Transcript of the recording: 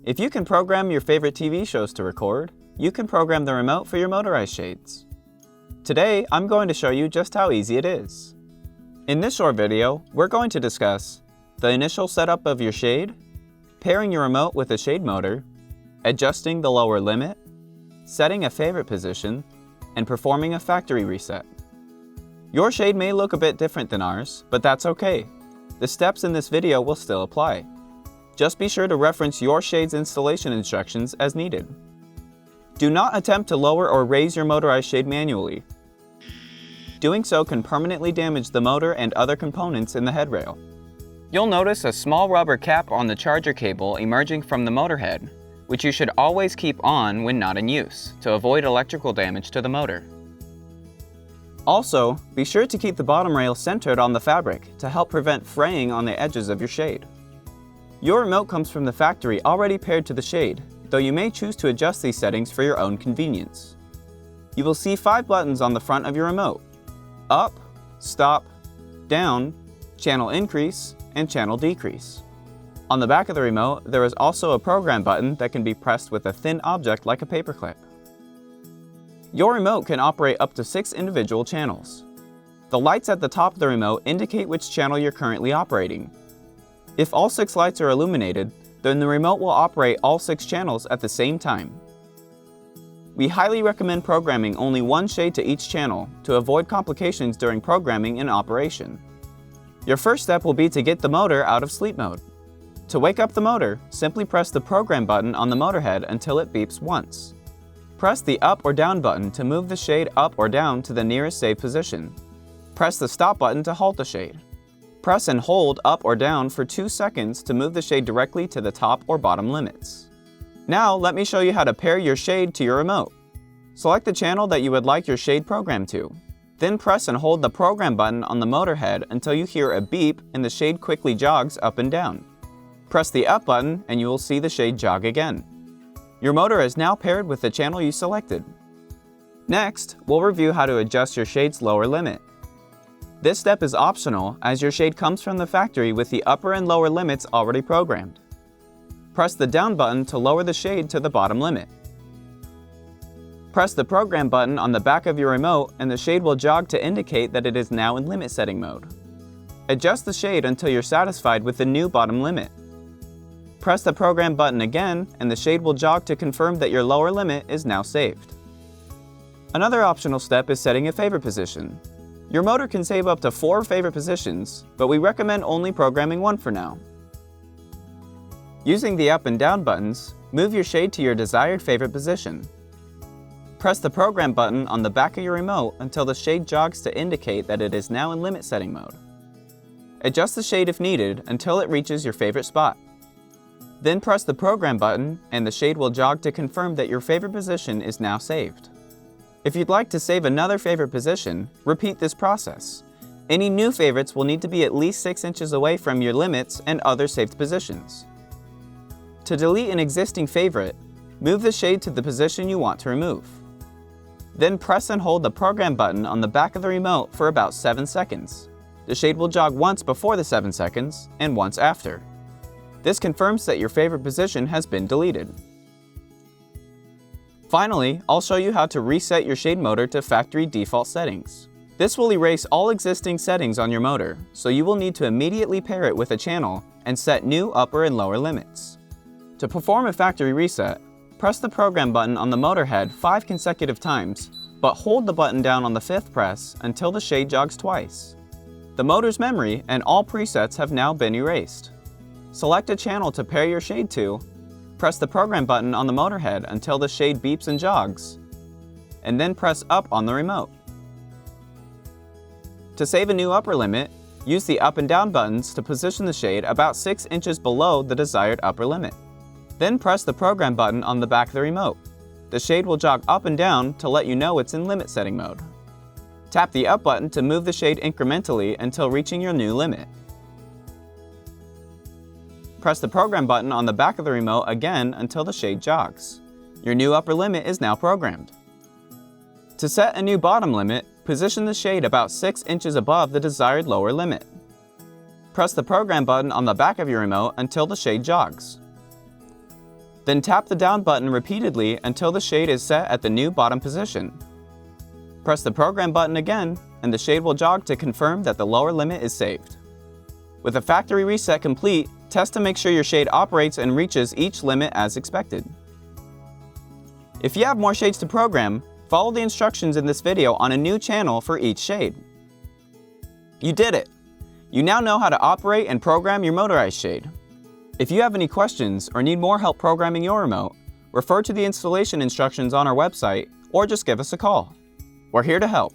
If you can program your favorite TV shows to record, you can program the remote for your motorized shades. Today, I'm going to show you just how easy it is. In this short video, we're going to discuss the initial setup of your shade, pairing your remote with a shade motor, adjusting the lower limit, setting a favorite position, and performing a factory reset. Your shade may look a bit different than ours, but that's okay. The steps in this video will still apply. Just be sure to reference your shade's installation instructions as needed. Do not attempt to lower or raise your motorized shade manually. Doing so can permanently damage the motor and other components in the headrail. You'll notice a small rubber cap on the charger cable emerging from the motor head, which you should always keep on when not in use, to avoid electrical damage to the motor. Also, be sure to keep the bottom rail centered on the fabric to help prevent fraying on the edges of your shade. Your remote comes from the factory already paired to the shade, though you may choose to adjust these settings for your own convenience. You will see 5 buttons on the front of your remote: up, stop, down, channel increase, and channel decrease. On the back of the remote, there is also a program button that can be pressed with a thin object like a paperclip. Your remote can operate up to 6 individual channels. The lights at the top of the remote indicate which channel you're currently operating. If all 6 lights are illuminated, then the remote will operate all 6 channels at the same time. We highly recommend programming only one shade to each channel to avoid complications during programming and operation. Your first step will be to get the motor out of sleep mode. To wake up the motor, simply press the program button on the motor head until it beeps once. Press the up or down button to move the shade up or down to the nearest saved position. Press the stop button to halt the shade. Press and hold up or down for 2 seconds to move the shade directly to the top or bottom limits. Now let me show you how to pair your shade to your remote. Select the channel that you would like your shade programmed to. Then press and hold the program button on the motor head until you hear a beep and the shade quickly jogs up and down. Press the up button and you will see the shade jog again. Your motor is now paired with the channel you selected. Next, we'll review how to adjust your shade's lower limit. This step is optional as your shade comes from the factory with the upper and lower limits already programmed. Press the down button to lower the shade to the bottom limit. Press the program button on the back of your remote and the shade will jog to indicate that it is now in limit setting mode. Adjust the shade until you're satisfied with the new bottom limit. Press the program button again and the shade will jog to confirm that your lower limit is now saved. Another optional step is setting a favorite position. Your motor can save up to 4 favorite positions, but we recommend only programming 1 for now. Using the up and down buttons, move your shade to your desired favorite position. Press the program button on the back of your remote until the shade jogs to indicate that it is now in limit setting mode. Adjust the shade if needed until it reaches your favorite spot. Then press the program button and the shade will jog to confirm that your favorite position is now saved. If you'd like to save another favorite position, repeat this process. Any new favorites will need to be at least 6 inches away from your limits and other saved positions. To delete an existing favorite, move the shade to the position you want to remove. Then press and hold the program button on the back of the remote for about 7 seconds. The shade will jog once before the 7 seconds and once after. This confirms that your favorite position has been deleted. Finally, I'll show you how to reset your shade motor to factory default settings. This will erase all existing settings on your motor, so you will need to immediately pair it with a channel and set new upper and lower limits. To perform a factory reset, press the program button on the motor head 5 consecutive times, but hold the button down on the 5th press until the shade jogs twice. The motor's memory and all presets have now been erased. Select a channel to pair your shade to. Press the program button on the motor head until the shade beeps and jogs, and then press up on the remote. To save a new upper limit, use the up and down buttons to position the shade about 6 inches below the desired upper limit. Then press the program button on the back of the remote. The shade will jog up and down to let you know it's in limit setting mode. Tap the up button to move the shade incrementally until reaching your new limit. Press the program button on the back of the remote again until the shade jogs. Your new upper limit is now programmed. To set a new bottom limit, position the shade about 6 inches above the desired lower limit. Press the program button on the back of your remote until the shade jogs. Then tap the down button repeatedly until the shade is set at the new bottom position. Press the Program button again, and the shade will jog to confirm that the lower limit is saved. With the factory reset complete, test to make sure your shade operates and reaches each limit as expected. If you have more shades to program, follow the instructions in this video on a new channel for each shade. You did it! You now know how to operate and program your motorized shade. If you have any questions or need more help programming your remote, refer to the installation instructions on our website or just give us a call. We're here to help.